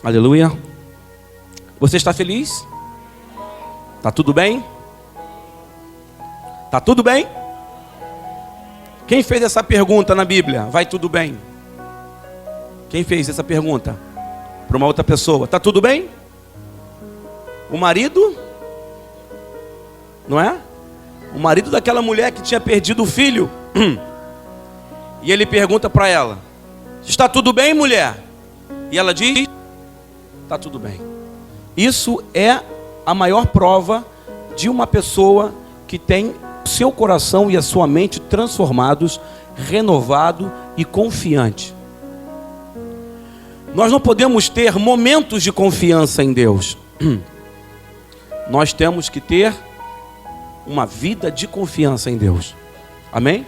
Aleluia. Você está feliz? Tá tudo bem? Tá tudo bem? Quem fez essa pergunta na Bíblia? Vai tudo bem? Quem fez essa pergunta para uma outra pessoa? Tá tudo bem? O marido? Não é? O marido daquela mulher que tinha perdido o filho. E ele pergunta para ela: está tudo bem, mulher? E ela diz: está tudo bem. Isso é a maior prova de uma pessoa que tem seu coração e a sua mente transformados, renovado e confiante. Nós não podemos ter momentos de confiança em Deus. Nós temos que ter uma vida de confiança em Deus. Amém?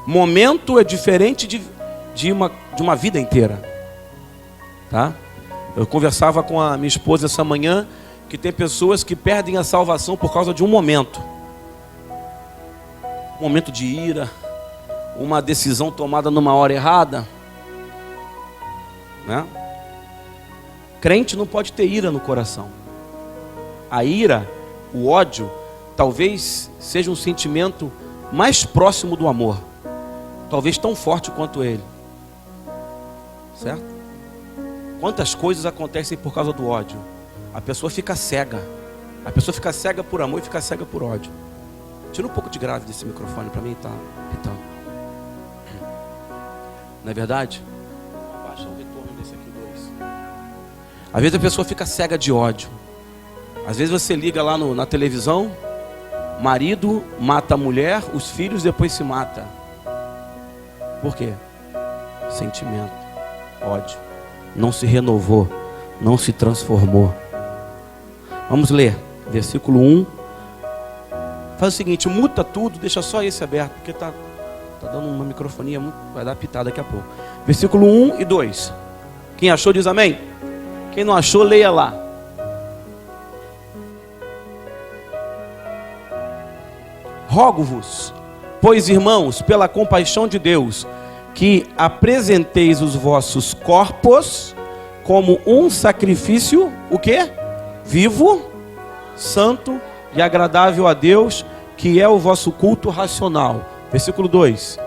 Momento é diferente de uma vida inteira. Tá? Eu conversava com a minha esposa essa manhã que tem pessoas que perdem a salvação por causa de um momento. Um momento de ira, uma decisão tomada numa hora errada. Né? Crente não pode ter ira no coração. A ira, o ódio, talvez seja um sentimento mais próximo do amor. Talvez tão forte quanto ele. Certo? Quantas coisas acontecem por causa do ódio? A pessoa fica cega. A pessoa fica cega por amor e fica cega por ódio. Tira um pouco de grave desse microfone para mim, tá? Então. Não é verdade? Abaixa o retorno desse aqui, 2. Às vezes a pessoa fica cega de ódio. Às vezes você liga lá na televisão, marido mata a mulher, os filhos depois se mata. Por quê? Sentimento, ódio. Não se renovou, não se transformou. Vamos ler, versículo 1. Faz o seguinte, muta tudo, deixa só esse aberto, porque tá dando uma microfonia, vai dar pitada daqui a pouco. Versículo 1 e 2. Quem achou diz amém. Quem não achou, leia lá. Rogo-vos, pois irmãos, pela compaixão de Deus, que apresenteis os vossos corpos como um sacrifício, o quê? Vivo, santo e agradável a Deus, que é o vosso culto racional. Versículo 2.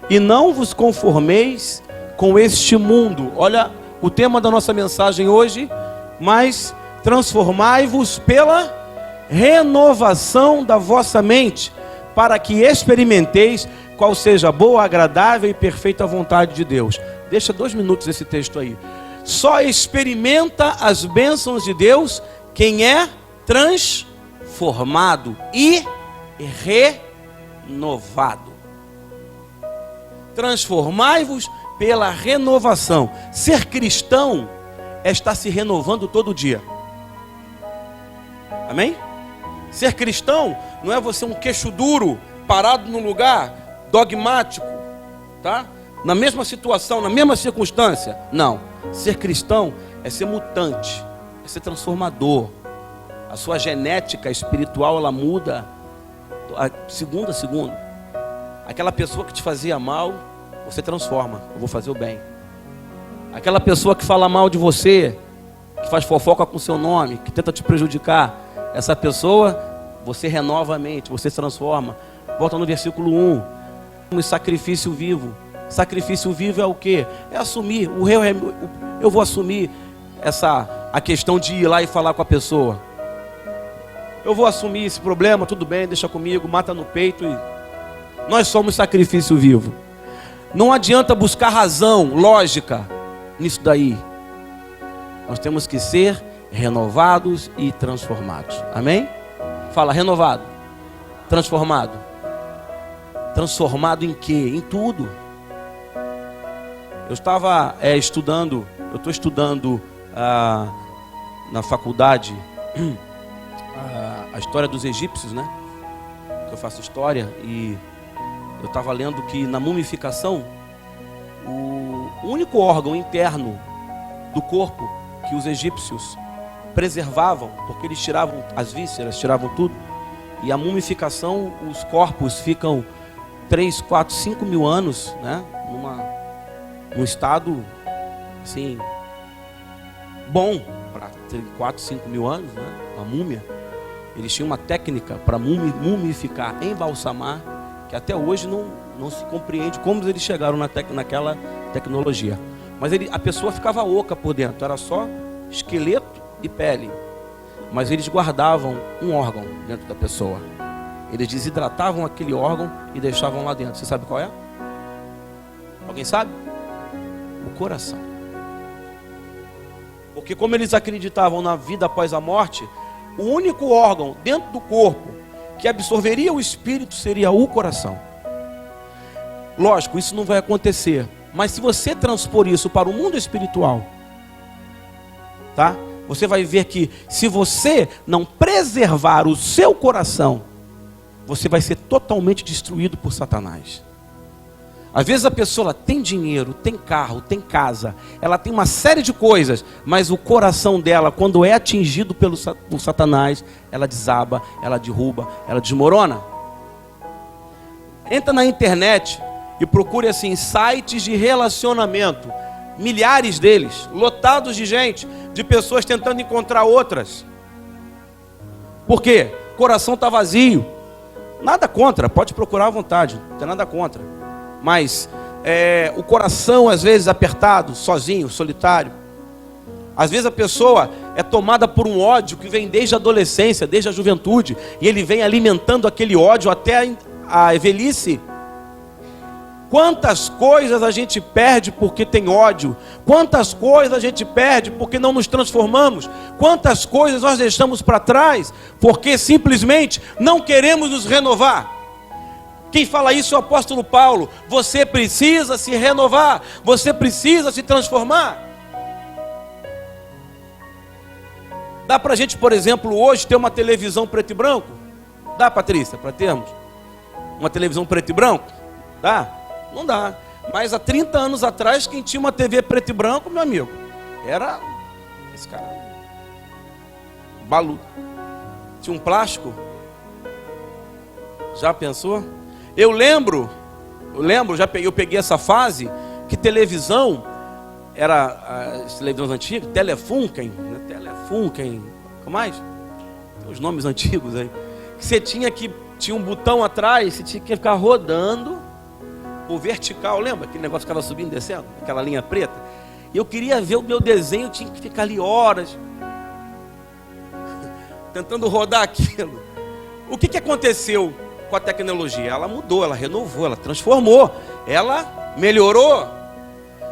E não vos conformeis com este mundo. Olha o tema da nossa mensagem hoje. Mas transformai-vos pela renovação da vossa mente, para que experimenteis qual seja a boa, agradável e perfeita vontade de Deus. Deixa 2 minutos esse texto aí. Só experimenta as bênçãos de Deus quem é transformado e renovado. Transformai-vos pela renovação. Ser cristão é estar se renovando todo dia. Amém? Ser cristão não é você um queixo duro, parado num lugar, dogmático, tá? Na mesma situação, na mesma circunstância. Não. Ser cristão é ser mutante, é ser transformador. A sua genética espiritual, ela muda segundo a segundo. Aquela pessoa que te fazia mal, você transforma. Eu vou fazer o bem. Aquela pessoa que fala mal de você, que faz fofoca com seu nome, que tenta te prejudicar, essa pessoa, você renova a mente, você se transforma. Volta no versículo 1. Um sacrifício vivo. Sacrifício vivo é o quê? É assumir. Eu vou assumir a questão de ir lá e falar com a pessoa. Eu vou assumir esse problema, tudo bem, deixa comigo, mata no peito. Nós somos sacrifício vivo. Não adianta buscar razão, lógica nisso daí. Nós temos que ser renovados e transformados. Amém? Fala, renovado, transformado. Transformado em quê? Em tudo. Eu estava estudando, eu estou estudando na faculdade a história dos egípcios, né? Eu faço história e eu estava lendo que na mumificação, o único órgão interno do corpo que os egípcios preservavam, porque eles tiravam as vísceras, tiravam tudo, e a mumificação, os corpos ficam 3, 4, 5 mil anos, né? Num estado assim, bom para 4, 5 mil anos, né? Uma múmia. Eles tinham uma técnica para mumificar, embalsamar, que até hoje não se compreende como eles chegaram naquela tecnologia. Mas a pessoa ficava oca por dentro, era só esqueleto e pele. Mas eles guardavam um órgão dentro da pessoa. Eles desidratavam aquele órgão e deixavam lá dentro. Você sabe qual é? Alguém sabe? O coração. Porque como eles acreditavam na vida após a morte, o único órgão dentro do corpo que absorveria o espírito seria o coração. Lógico, isso não vai acontecer. Mas se você transpor isso para o mundo espiritual, tá? Você vai ver que se você não preservar o seu coração, você vai ser totalmente destruído por Satanás. Às vezes a pessoa tem dinheiro, tem carro, tem casa, ela tem uma série de coisas, mas o coração dela, quando é atingido por Satanás, ela desaba, ela derruba, ela desmorona. Entra na internet e procure assim, sites de relacionamento, milhares deles, lotados de gente, de pessoas tentando encontrar outras. Por quê? O coração está vazio. Nada contra, pode procurar à vontade, não tem nada contra. Mas o coração às vezes apertado, sozinho, solitário. Às vezes a pessoa é tomada por um ódio que vem desde a adolescência, desde a juventude, e ele vem alimentando aquele ódio até a velhice. Quantas coisas a gente perde porque tem ódio? Quantas coisas a gente perde porque não nos transformamos? Quantas coisas nós deixamos para trás porque simplesmente não queremos nos renovar? Quem fala isso é o apóstolo Paulo. Você precisa se renovar, você precisa se transformar. Dá para a gente, por exemplo, hoje ter uma televisão preto e branco? Dá, Patrícia, para termos uma televisão preto e branco? Dá? Não dá. Mas há 30 anos atrás, quem tinha uma TV preto e branco, meu amigo, era esse cara. Balu. Tinha um plástico. Já pensou? Eu lembro, eu peguei essa fase que televisão era as televisões antigas, Telefunken, como mais? Tem os nomes antigos aí. Que tinha um botão atrás, você tinha que ficar rodando o vertical, lembra? Aquele negócio que ficava subindo e descendo, aquela linha preta. E eu queria ver o meu desenho, eu tinha que ficar ali horas tentando rodar aquilo. O que aconteceu com a tecnologia? Ela mudou, ela renovou, ela transformou, ela melhorou.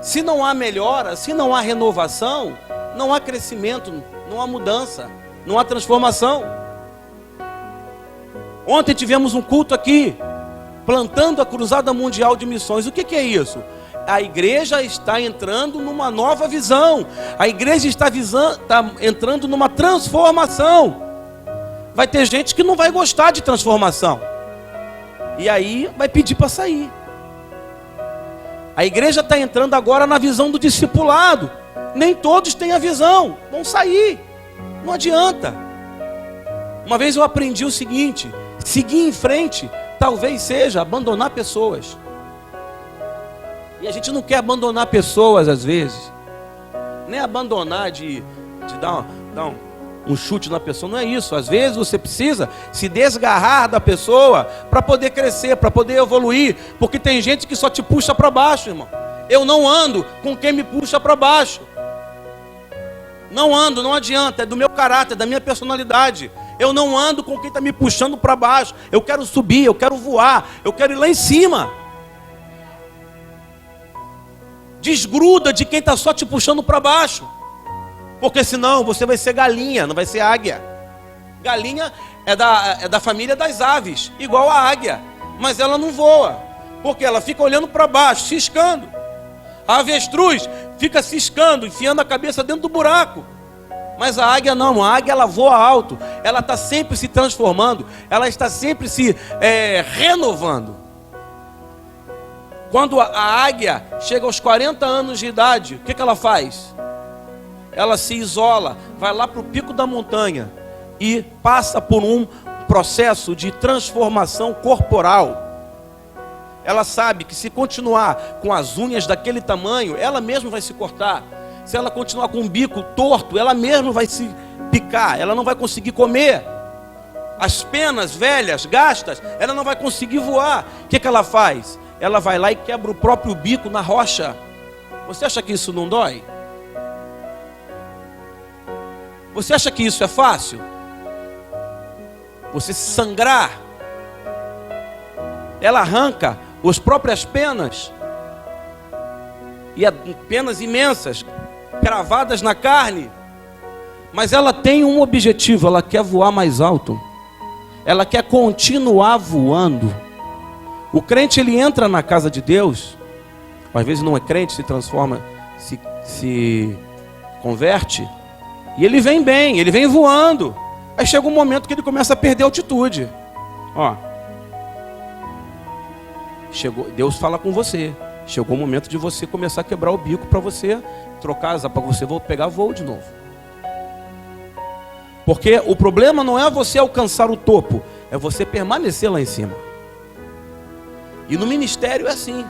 Se não há melhora, se não há renovação, não há crescimento, não há mudança, não há transformação. Ontem tivemos um culto aqui, plantando a Cruzada Mundial de Missões. O que é isso? A igreja está entrando numa nova visão. A igreja está entrando numa transformação. Vai ter gente que não vai gostar de transformação. E aí vai pedir para sair. A igreja está entrando agora na visão do discipulado. Nem todos têm a visão. Vão sair. Não adianta. Uma vez eu aprendi o seguinte: seguir em frente talvez seja abandonar pessoas. E a gente não quer abandonar pessoas às vezes. Nem abandonar de dar um chute na pessoa. Não é isso. Às vezes você precisa se desgarrar da pessoa para poder crescer, para poder evoluir. Porque tem gente que só te puxa para baixo, irmão. Eu não ando com quem me puxa para baixo. Não ando, não adianta. É do meu caráter, da minha personalidade. Eu não ando com quem está me puxando para baixo. Eu quero subir, eu quero voar, eu quero ir lá em cima. Desgruda de quem está só te puxando para baixo. Porque senão você vai ser galinha, não vai ser águia. Galinha é da família das aves, igual a águia. Mas ela não voa, porque ela fica olhando para baixo, ciscando. A avestruz fica ciscando, enfiando a cabeça dentro do buraco. Mas a águia não, a águia ela voa alto. Ela está sempre se transformando, ela está sempre se renovando. Quando a águia chega aos 40 anos de idade, o que ela faz? Ela se isola, vai lá para o pico da montanha e passa por um processo de transformação corporal. Ela sabe que se continuar com as unhas daquele tamanho, ela mesma vai se cortar. se ela continuar com o bico torto, ela mesma vai se picar, ela não vai conseguir comer. As penas velhas, gastas, ela não vai conseguir voar. O que ela faz? Ela vai lá e quebra o próprio bico na rocha. Você acha que isso não dói? Você acha que isso é fácil? Você se sangrar. Ela arranca as próprias penas. E penas imensas, cravadas na carne. Mas ela tem um objetivo, ela quer voar mais alto. Ela quer continuar voando. O crente, ele entra na casa de Deus, às vezes não é crente, se transforma, se converte, e ele vem bem, ele vem voando. Aí chega um momento que ele começa a perder a altitude. Ó, chegou, Deus fala com você. Chegou o momento de você começar a quebrar o bico para você trocar asa, para você pegar voo de novo. Porque o problema não é você alcançar o topo, é você permanecer lá em cima. E no ministério é assim.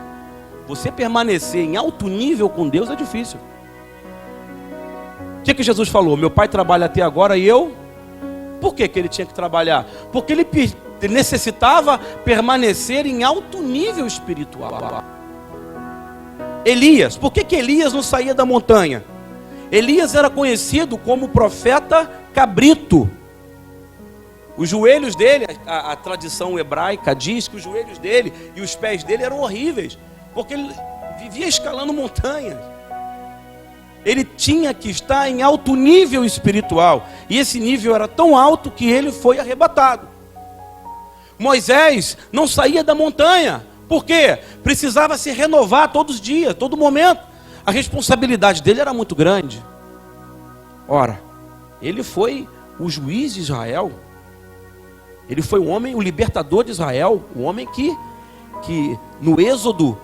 Você permanecer em alto nível com Deus é difícil. O que Jesus falou? Meu pai trabalha até agora e eu? Por que ele tinha que trabalhar? Porque ele necessitava permanecer em alto nível espiritual. Elias, por que Elias não saía da montanha? Elias era conhecido como profeta cabrito. Os joelhos dele, a tradição hebraica diz que os joelhos dele e os pés dele eram horríveis, porque ele vivia escalando montanhas. Ele tinha que estar em alto nível espiritual, e esse nível era tão alto que ele foi arrebatado. Moisés não saía da montanha, por quê? Precisava se renovar todos os dias, todo momento. A responsabilidade dele era muito grande. Ora, ele foi o juiz de Israel. Ele foi o homem, o libertador de Israel. O homem que no Êxodo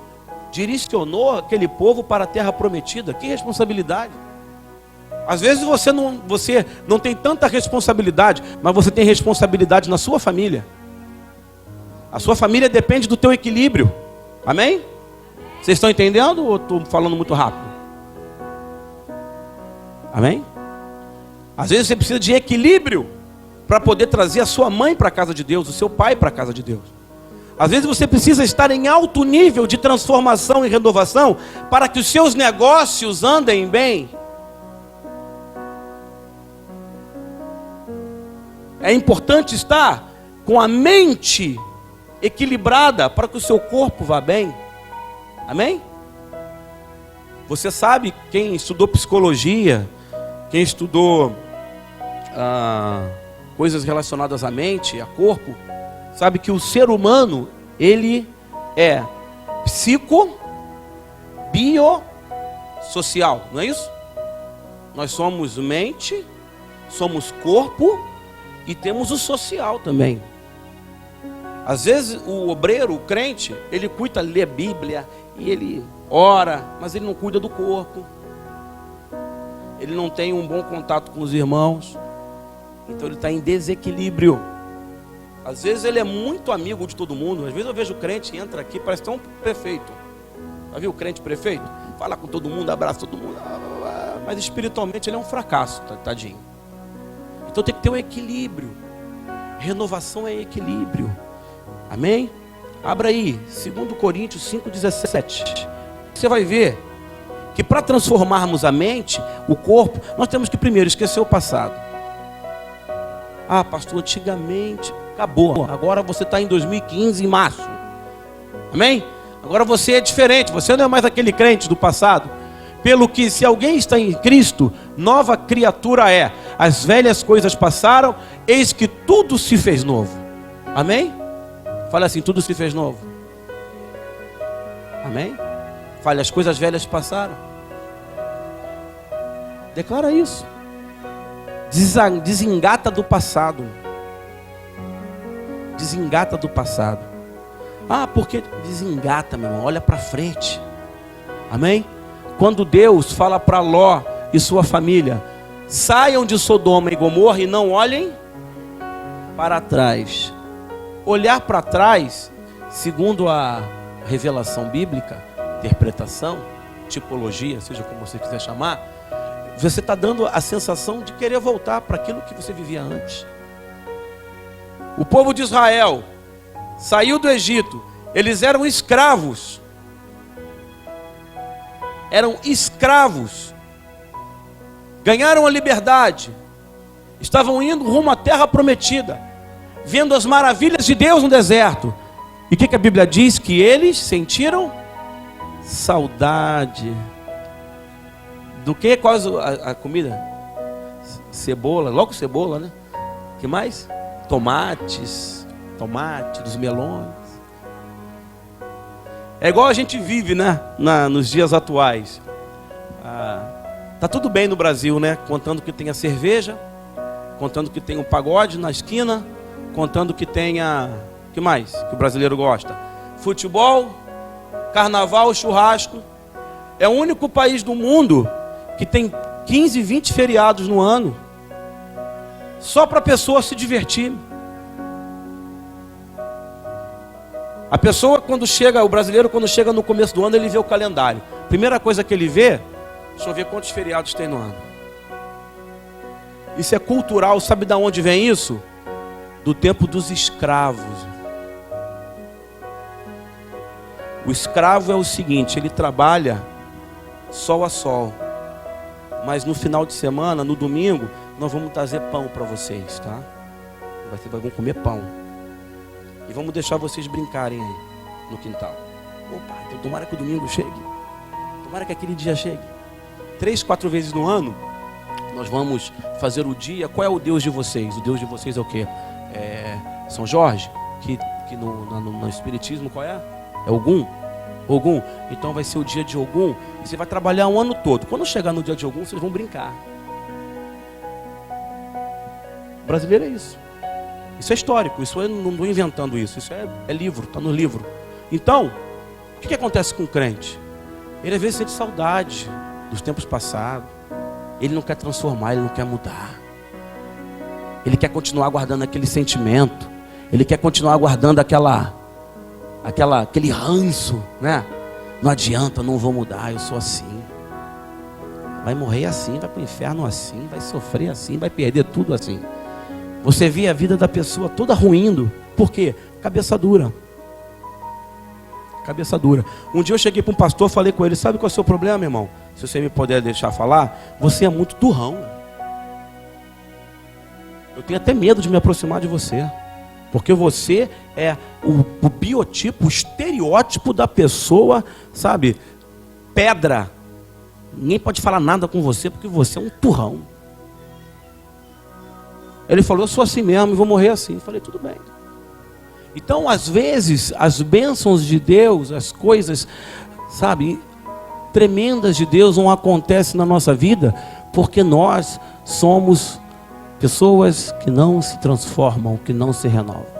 direcionou aquele povo para a terra prometida. Que responsabilidade. Às vezes você não tem tanta responsabilidade, mas você tem responsabilidade na sua família. A sua família depende do teu equilíbrio. Amém? Vocês estão entendendo ou estou falando muito rápido? Amém? Às vezes você precisa de equilíbrio para poder trazer a sua mãe para a casa de Deus, o seu pai para a casa de Deus. Às vezes você precisa estar em alto nível de transformação e renovação para que os seus negócios andem bem. É importante estar com a mente equilibrada para que o seu corpo vá bem. Amém? Você sabe, quem estudou psicologia, quem estudou coisas relacionadas à mente, a corpo, sabe que o ser humano, ele é biosocial, não é isso? Nós somos mente, somos corpo e temos o social também. Às vezes o obreiro, o crente, ele cuida, lê a Bíblia e ele ora, mas ele não cuida do corpo. Ele não tem um bom contato com os irmãos. Então ele está em desequilíbrio. Às vezes ele é muito amigo de todo mundo. Às vezes eu vejo o crente que entra aqui, parece que é um prefeito. Já viu o crente prefeito? Fala com todo mundo, abraça todo mundo. Mas espiritualmente ele é um fracasso, tadinho. Então tem que ter um equilíbrio. Renovação é equilíbrio. Amém? Abra aí, 2 Coríntios 5,17. Você vai ver que para transformarmos a mente, o corpo, nós temos que primeiro esquecer o passado. Ah, pastor, antigamente, acabou. Agora você está em 2015, em março. Amém? Agora você é diferente, você não é mais aquele crente do passado. Pelo que, se alguém está em Cristo, nova criatura é. As velhas coisas passaram, eis que tudo se fez novo. Amém? Fala assim, tudo se fez novo. Amém? Fale, as coisas velhas passaram. Declara isso. Desengata do passado. Desengata do passado. Ah, porque desengata, meu irmão, olha para frente. Amém? Quando Deus fala para Ló e sua família, saiam de Sodoma e Gomorra e não olhem para trás. Olhar para trás, segundo a revelação bíblica, interpretação, tipologia, seja como você quiser chamar, você está dando a sensação de querer voltar para aquilo que você vivia antes. O povo de Israel saiu do Egito, eles eram escravos. Eram escravos. Ganharam a liberdade. Estavam indo rumo à terra prometida, vendo as maravilhas de Deus no deserto. E o que a Bíblia diz? Que eles sentiram saudade. Do que? Qual a comida? Cebola, logo cebola, né? Que mais? Tomate dos melões. É igual a gente vive, né? Nos dias atuais. Tá tudo bem no Brasil, né? Contando que tenha cerveja, contando que tenha um pagode na esquina, contando que tenha... O que mais que o brasileiro gosta? Futebol, carnaval, churrasco. É o único país do mundo que tem 15, 20 feriados no ano, só para a pessoa se divertir. A pessoa o brasileiro quando chega no começo do ano, ele vê o calendário. Primeira coisa que ele vê, deixa eu ver quantos feriados tem no ano. Isso é cultural, sabe de onde vem isso? Do tempo dos escravos. O escravo é o seguinte, ele trabalha sol a sol, mas no final de semana, no domingo, nós vamos trazer pão para vocês, tá? Vamos comer pão. E vamos deixar vocês brincarem aí no quintal. Opa, então tomara que o domingo chegue. Tomara que aquele dia chegue. 3, 4 vezes no ano, nós vamos fazer o dia. Qual é o Deus de vocês? O Deus de vocês é o quê? São Jorge? Que no Espiritismo qual é? É Ogum? Ogum. Então vai ser o dia de Ogum. E você vai trabalhar um ano todo. Quando chegar no dia de Ogum, vocês vão brincar. O brasileiro é isso. Isso é histórico. Isso eu não estou inventando isso. Isso é livro, está no livro. Então, o que acontece com o crente? Ele às vezes sente saudade dos tempos passados. Ele não quer transformar, ele não quer mudar. Ele quer continuar guardando aquele sentimento. Ele quer continuar guardando aquele ranço, né? Não adianta, eu não vou mudar, eu sou assim. Vai morrer assim, vai para o inferno assim, vai sofrer assim, vai perder tudo assim. Você vê a vida da pessoa toda ruindo. Por quê? Cabeça dura. Cabeça dura. Um dia eu cheguei para um pastor, falei com ele, sabe qual é o seu problema, irmão? Se você me puder deixar falar, você é muito turrão. Eu tenho até medo de me aproximar de você. Porque você é o biotipo, o estereótipo da pessoa, sabe? Pedra. Ninguém pode falar nada com você porque você é um turrão. Ele falou, eu sou assim mesmo e vou morrer assim. Eu falei, tudo bem. Então, às vezes, as bênçãos de Deus, as coisas, sabe, tremendas de Deus não acontecem na nossa vida porque nós somos pessoas que não se transformam, que não se renovam.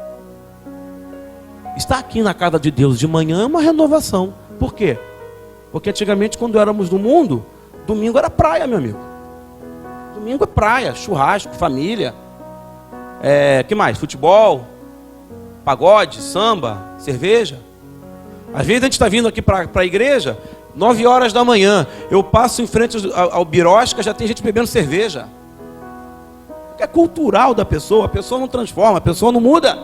Estar aqui na casa de Deus de manhã é uma renovação. Por quê? Porque antigamente, quando éramos no mundo, domingo era praia, meu amigo. Domingo é praia, churrasco, família. Que mais? Futebol, pagode, samba, cerveja. Às vezes a gente está vindo aqui para a igreja, 9 horas da manhã. Eu passo em frente ao Birosca, já tem gente bebendo cerveja. É cultural da pessoa, a pessoa não transforma, a pessoa não muda.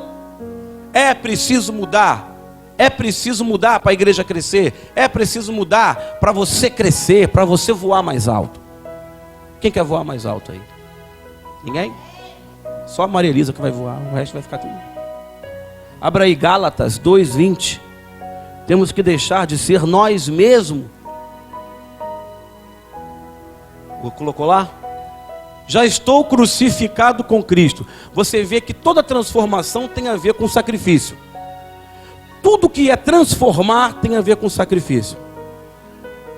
É preciso mudar. É preciso mudar para a igreja crescer. É preciso mudar para você crescer, para você voar mais alto. Quem quer voar mais alto aí? Ninguém? Só a Maria Elisa que vai voar, o resto vai ficar tudo. Abra aí Gálatas 2:20. Temos que deixar de ser nós mesmos. Colocou lá? Já estou crucificado com Cristo. Você vê que toda transformação tem a ver com sacrifício. Tudo que é transformar tem a ver com sacrifício.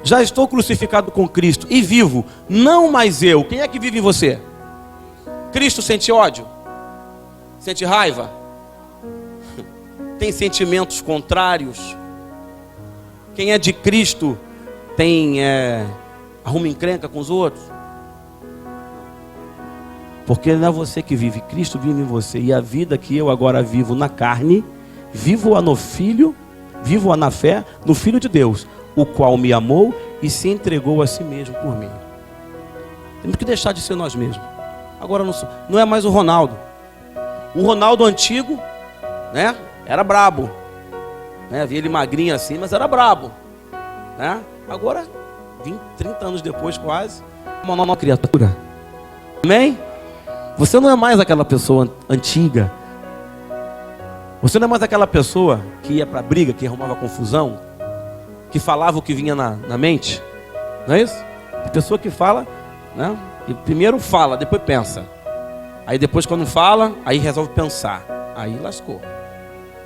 Já estou crucificado com Cristo e vivo, não mais eu. Quem é que vive em você? Cristo sente ódio? Sente raiva? Tem sentimentos contrários? Quem é de Cristo tem arruma encrenca com os outros? Porque não é você que vive, Cristo vive em você. E a vida que eu agora vivo na carne, vivo-a no Filho, vivo-a na fé, no Filho de Deus, o qual me amou e se entregou a si mesmo por mim. Temos que deixar de ser nós mesmos. Agora não é mais o Ronaldo. O Ronaldo antigo, né, era brabo, né, via ele magrinho assim, mas era brabo, né? Agora, 20, 30 anos depois quase, uma nova criatura. Amém? Você não é mais aquela pessoa antiga. Você não é mais aquela pessoa que ia para briga, que arrumava confusão, que falava o que vinha na mente. Não é isso? A pessoa que fala, né? E primeiro fala, depois pensa. Aí depois quando fala, aí resolve pensar. Aí lascou.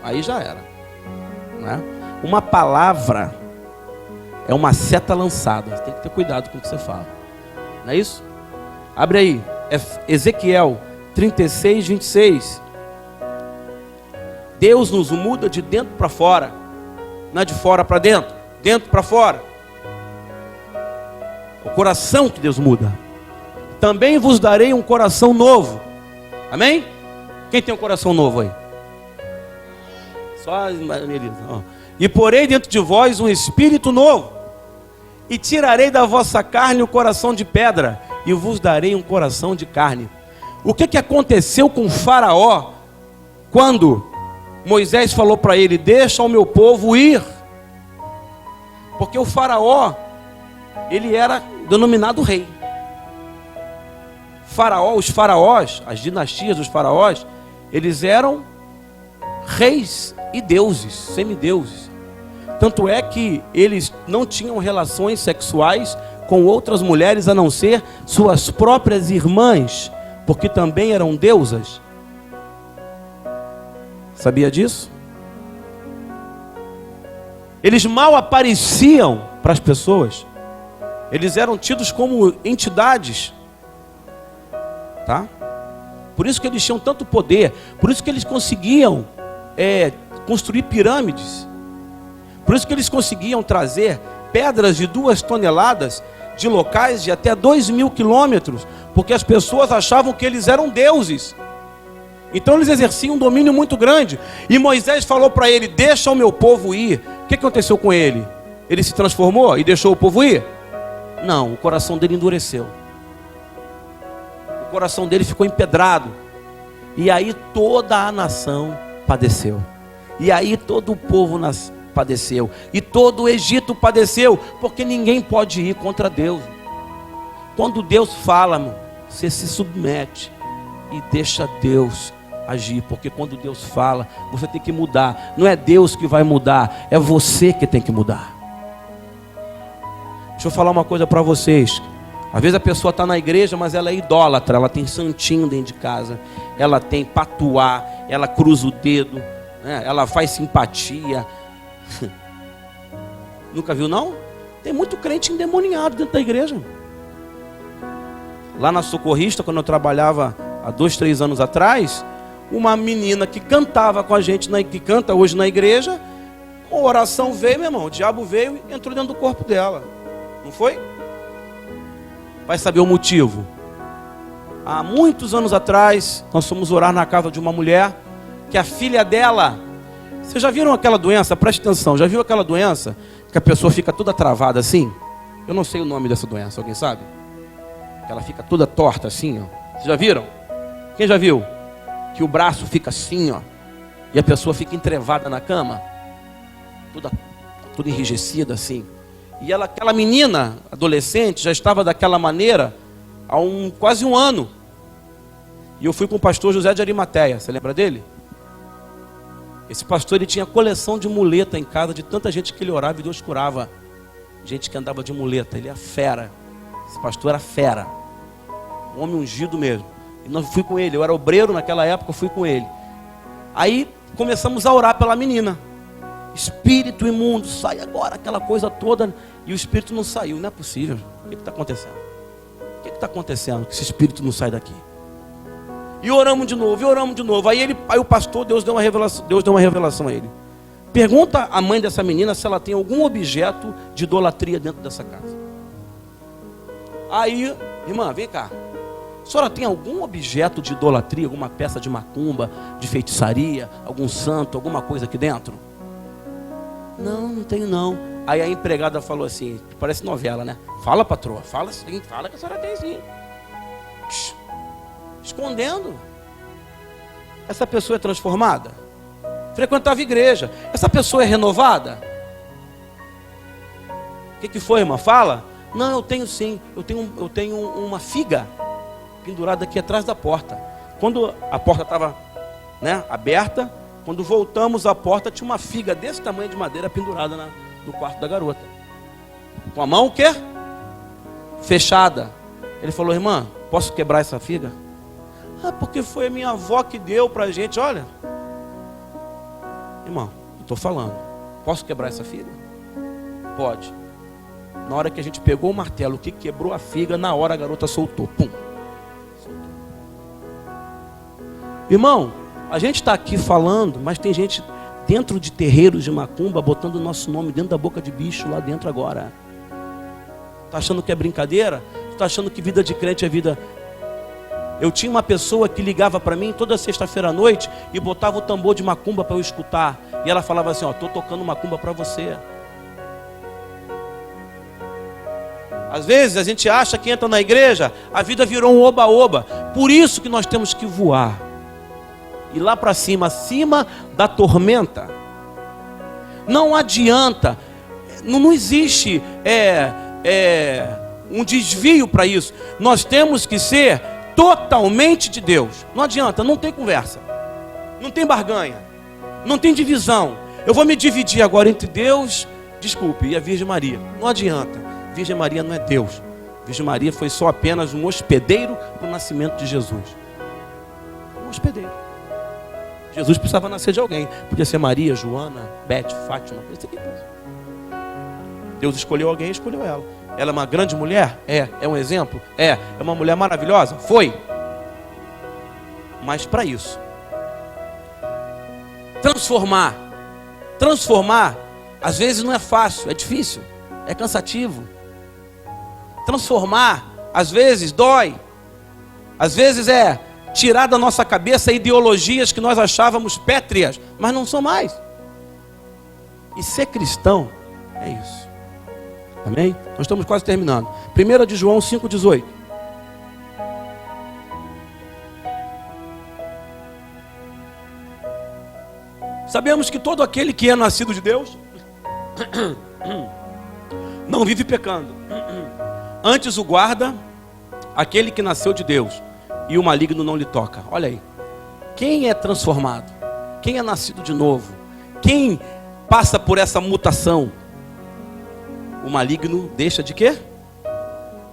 Aí já era, né? Uma palavra é uma seta lançada. Você tem que ter cuidado com o que você fala. Não é isso? Abre aí. Ezequiel 36, 26. Deus nos muda de dentro para fora. Não é de fora para dentro. Dentro para fora. O coração que Deus muda. Também vos darei um coração novo. Amém? Quem tem um coração novo aí? Só a Melissa. E porei dentro de vós um espírito novo. E tirarei da vossa carne o coração de pedra. E vos darei um coração de carne. O que aconteceu com Faraó quando Moisés falou para ele: deixa o meu povo ir? Porque o Faraó, ele era denominado rei. Faraó, os faraós, as dinastias dos faraós, eles eram reis e deuses, semideuses. Tanto é que eles não tinham relações sexuais com outras mulheres a não ser suas próprias irmãs, porque também eram deusas. Sabia disso? Eles mal apareciam para as pessoas. Eles eram tidos como entidades, tá? Por isso que eles tinham tanto poder. Por isso que eles conseguiam construir pirâmides. Por isso que eles conseguiam trazer pedras de 2 toneladas de locais de até 2.000 quilômetros, porque as pessoas achavam que eles eram deuses. Então eles exerciam um domínio muito grande. E Moisés falou para ele: deixa o meu povo ir. O que aconteceu com ele? Ele se transformou e deixou o povo ir? Não, o coração dele endureceu. O coração dele ficou empedrado. E aí toda a nação padeceu. E aí todo o povo padeceu. E todo o Egito padeceu. Porque ninguém pode ir contra Deus. Quando Deus fala, você se submete e deixa Deus agir. Porque quando Deus fala, você tem que mudar. Não é Deus que vai mudar, é você que tem que mudar. Deixa eu falar uma coisa para vocês. Às vezes a pessoa está na igreja, mas ela é idólatra. Ela tem santinho dentro de casa. Ela tem patuá. Ela cruza o dedo, né? Ela faz simpatia. Nunca viu não? Tem muito crente endemoniado dentro da igreja. Lá na Socorrista, quando eu trabalhava há 2, 3 anos atrás, uma menina que cantava com a gente, que canta hoje na igreja, uma oração veio, meu irmão, o diabo veio e entrou dentro do corpo dela. Não foi? Vai saber o motivo. Há muitos anos atrás, nós fomos orar na casa de uma mulher, que a filha dela... Vocês já viram aquela doença? Preste atenção, já viu aquela doença que a pessoa fica toda travada assim? Eu não sei o nome dessa doença, alguém sabe? Que ela fica toda torta assim, ó. Vocês já viram? Quem já viu? Que o braço fica assim, ó, e a pessoa fica entrevada na cama, toda enrijecida assim. E ela, aquela menina, adolescente, já estava daquela maneira há quase um ano. E eu fui com o pastor José de Arimateia, você lembra dele? Esse pastor, ele tinha coleção de muleta em casa, de tanta gente que ele orava e Deus curava. Gente que andava de muleta, ele era fera. Esse pastor era fera. Um homem ungido mesmo. E eu fui com ele, eu era obreiro naquela época, eu fui com ele. Aí começamos a orar pela menina. Espírito imundo, sai agora, aquela coisa toda. E o espírito não saiu, não é possível. O que está acontecendo? O que está acontecendo que esse espírito não sai daqui? E oramos de novo, e oramos de novo. Aí o pastor, Deus deu uma revelação a ele. Pergunta à mãe dessa menina se ela tem algum objeto de idolatria dentro dessa casa. Aí, irmã, vem cá. A senhora tem algum objeto de idolatria, alguma peça de macumba, de feitiçaria, algum santo, alguma coisa aqui dentro? Não, não tenho não. Aí a empregada falou assim, parece novela, né? Fala, patroa, fala sim, fala que a senhora tem sim. Escondendo. Essa pessoa é transformada? Frequentava igreja. Essa pessoa é renovada? O que foi, irmã? Fala. Não, eu tenho sim. Eu tenho uma figa pendurada aqui atrás da porta. Quando a porta estava, né, aberta, quando voltamos à porta, tinha uma figa desse tamanho de madeira pendurada no quarto da garota. Com a mão o quê? Fechada. Ele falou, irmã, posso quebrar essa figa? Ah, porque foi a minha avó que deu pra gente. Olha, irmão, eu estou falando, posso quebrar essa figa? Pode. Na hora que a gente pegou o martelo, que quebrou a figa, na hora a garota soltou. Pum. Soltou. Irmão, a gente está aqui falando, mas tem gente dentro de terreiros de macumba botando o nosso nome dentro da boca de bicho lá dentro agora. Está achando que é brincadeira? Está achando que vida de crente é vida... Eu tinha uma pessoa que ligava para mim toda sexta-feira à noite e botava o tambor de macumba para eu escutar. E ela falava assim, ó, estou tocando macumba para você. Às vezes a gente acha que entra na igreja, a vida virou um oba-oba. Por isso que nós temos que voar. Ir lá para cima, acima da tormenta. Não adianta, não existe um desvio para isso. Nós temos que ser totalmente de Deus. Não adianta, não tem conversa, não tem barganha, não tem divisão. Eu vou me dividir agora entre Deus, desculpe, e a Virgem Maria. Não adianta, Virgem Maria não é Deus. Virgem Maria foi só apenas um hospedeiro para o nascimento de Jesus. Um hospedeiro. Jesus precisava nascer de alguém. Podia ser Maria, Joana, Beth, Fátima. Deus escolheu alguém e escolheu ela. Ela é uma grande mulher? É um exemplo? É uma mulher maravilhosa? Foi. Mas para isso, transformar, às vezes não é fácil, é difícil, é cansativo. Transformar, às vezes dói, às vezes é tirar da nossa cabeça ideologias que nós achávamos pétreas, mas não são mais. E ser cristão é isso. Amém? Nós estamos quase terminando. 1 de João 5,18. Sabemos que todo aquele que é nascido de Deus não vive pecando. Antes o guarda aquele que nasceu de Deus, e o maligno não lhe toca. Olha aí. Quem é transformado? Quem é nascido de novo? Quem passa por essa mutação? O maligno deixa de quê?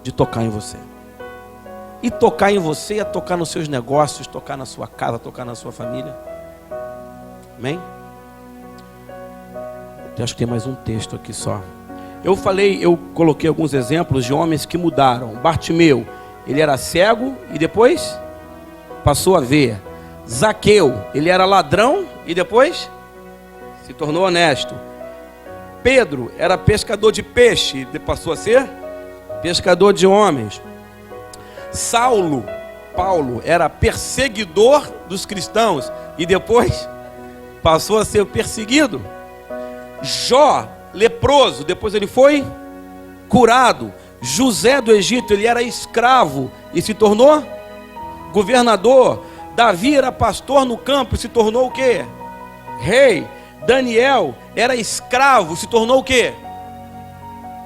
De tocar em você. E tocar em você é tocar nos seus negócios, tocar na sua casa, tocar na sua família. Amém? Eu acho que tem mais um texto aqui só. Eu coloquei alguns exemplos de homens que mudaram. Bartimeu, ele era cego e depois passou a ver. Zaqueu, ele era ladrão e depois se tornou honesto. Pedro era pescador de peixe e passou a ser pescador de homens. Paulo era perseguidor dos cristãos e depois passou a ser perseguido. Jó, leproso, depois ele foi curado. José do Egito, ele era escravo e se tornou governador. Davi era pastor no campo e se tornou o quê? Rei. Daniel era escravo, se tornou o quê?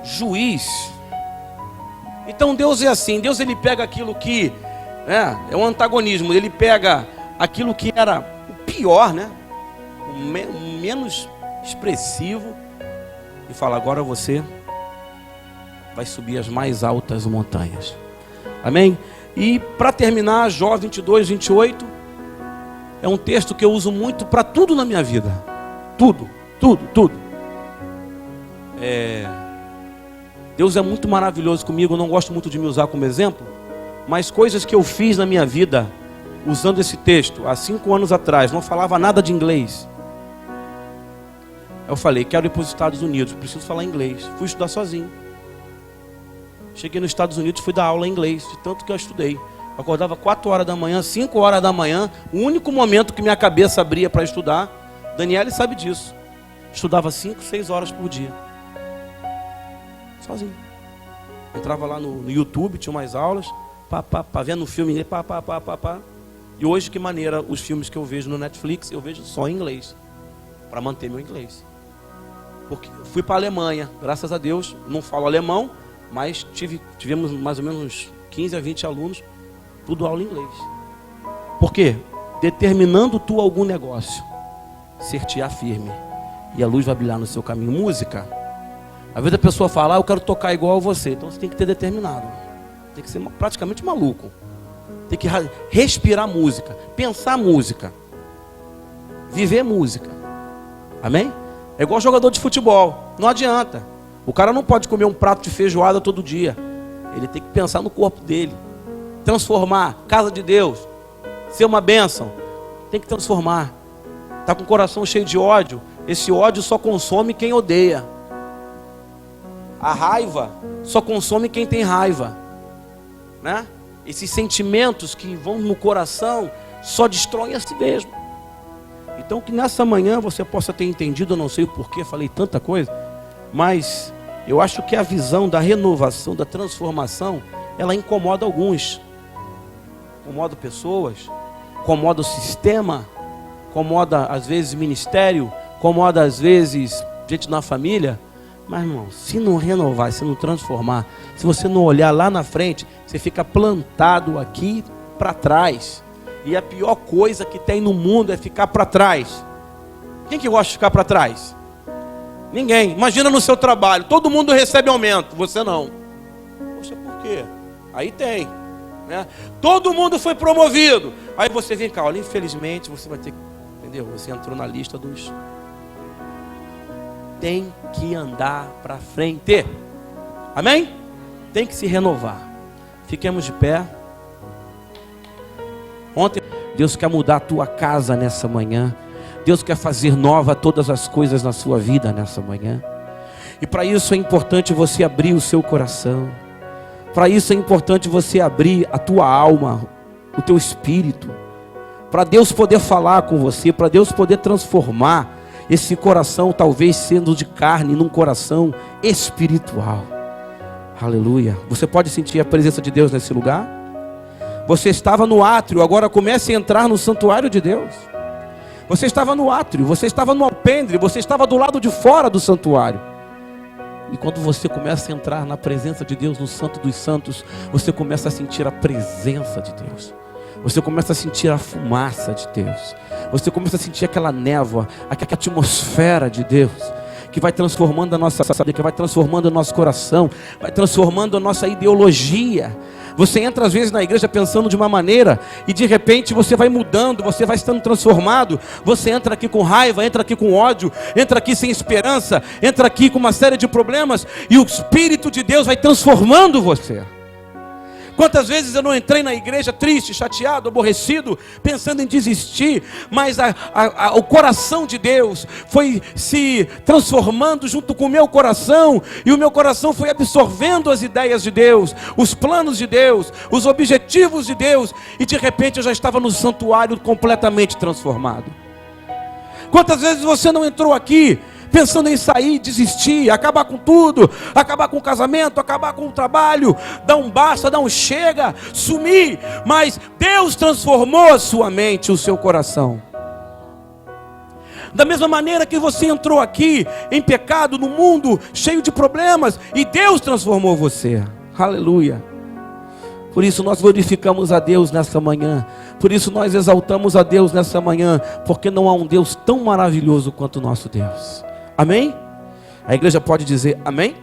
Juiz. Então Deus é assim, Deus ele pega aquilo que é um antagonismo, ele pega aquilo que era o pior, né? O menos expressivo e fala, agora você vai subir as mais altas montanhas. Amém? E para terminar, Jó 22, 28 é um texto que eu uso muito para tudo na minha vida. Tudo. Deus é muito maravilhoso comigo. Eu não gosto muito de me usar como exemplo, mas coisas que eu fiz na minha vida usando esse texto há 5 anos atrás, não falava nada de inglês. Eu falei, quero ir para os Estados Unidos, preciso falar inglês. Fui estudar sozinho. Cheguei nos Estados Unidos, fui dar aula em inglês, de tanto que eu estudei. Eu acordava 4 horas da manhã, 5 horas da manhã, o único momento que minha cabeça abria para estudar. Daniele sabe disso. Estudava 5, 6 horas por dia. Sozinho. Entrava lá no YouTube, tinha umas aulas, vendo um filme, E hoje, que maneira, os filmes que eu vejo no Netflix, eu vejo só em inglês, para manter meu inglês. Porque eu fui para a Alemanha, graças a Deus, não falo alemão, mas tivemos mais ou menos uns 15 a 20 alunos, tudo aula em inglês. Por quê? Determinando tu algum negócio, ser-te-á firme, e a luz vai brilhar no seu caminho. Música, às vezes a pessoa fala, eu quero tocar igual a você, então você tem que ter determinado, tem que ser praticamente maluco, tem que respirar música, pensar música, viver música, amém? É igual jogador de futebol, não adianta, o cara não pode comer um prato de feijoada todo dia, ele tem que pensar no corpo dele, transformar, casa de Deus, ser uma bênção, tem que transformar. Está com o coração cheio de ódio, esse ódio só consome quem odeia. A raiva só consome quem tem raiva, né? Esses sentimentos que vão no coração só destroem a si mesmo. Então que nessa manhã você possa ter entendido, eu não sei o porquê, falei tanta coisa, mas eu acho que a visão da renovação, da transformação, ela incomoda alguns, incomoda pessoas, incomoda o sistema, incomoda às vezes ministério, incomoda às vezes gente na família. Mas irmão, se não renovar, se não transformar, se você não olhar lá na frente, você fica plantado aqui para trás. E a pior coisa que tem no mundo é ficar para trás. Quem que gosta de ficar para trás? Ninguém. Imagina no seu trabalho, todo mundo recebe aumento, você não. Poxa, por quê? Aí tem, né? Todo mundo foi promovido. Aí você vem cá, olha, infelizmente você vai ter que, entendeu? Você entrou na lista dos... Tem que andar para frente. Amém? Tem que se renovar. Fiquemos de pé. Ontem, Deus quer mudar a tua casa nessa manhã. Deus quer fazer nova todas as coisas na sua vida nessa manhã. E para isso é importante você abrir o seu coração. Para isso é importante você abrir a tua alma, o teu espírito. Para Deus poder falar com você, para Deus poder transformar esse coração, talvez sendo de carne, num coração espiritual. Aleluia. Você pode sentir a presença de Deus nesse lugar? Você estava no átrio, agora comece a entrar no santuário de Deus. Você estava no átrio, você estava no alpendre, você estava do lado de fora do santuário. E quando você começa a entrar na presença de Deus, no Santo dos Santos, você começa a sentir a presença de Deus. Você começa a sentir a fumaça de Deus. Você começa a sentir aquela névoa, aquela atmosfera de Deus, que vai transformando a nossa vida, que vai transformando o nosso coração, vai transformando a nossa ideologia. Você entra às vezes na igreja pensando de uma maneira, e de repente você vai mudando, você vai estando transformado. Você entra aqui com raiva, entra aqui com ódio, entra aqui sem esperança, entra aqui com uma série de problemas, e o Espírito de Deus vai transformando você. Quantas vezes eu não entrei na igreja triste, chateado, aborrecido, pensando em desistir, mas o coração de Deus foi se transformando junto com o meu coração, e o meu coração foi absorvendo as ideias de Deus, os planos de Deus, os objetivos de Deus, e de repente eu já estava no santuário completamente transformado. Quantas vezes você não entrou aqui pensando em sair, desistir, acabar com tudo, acabar com o casamento, acabar com o trabalho, dar um basta, dar um chega, sumir, mas Deus transformou a sua mente, o seu coração. Da mesma maneira que você entrou aqui em pecado, no mundo cheio de problemas, e Deus transformou você. Aleluia. Por isso nós glorificamos a Deus nessa manhã. Por isso nós exaltamos a Deus nessa manhã, porque não há um Deus tão maravilhoso quanto o nosso Deus. Amém? A igreja pode dizer amém?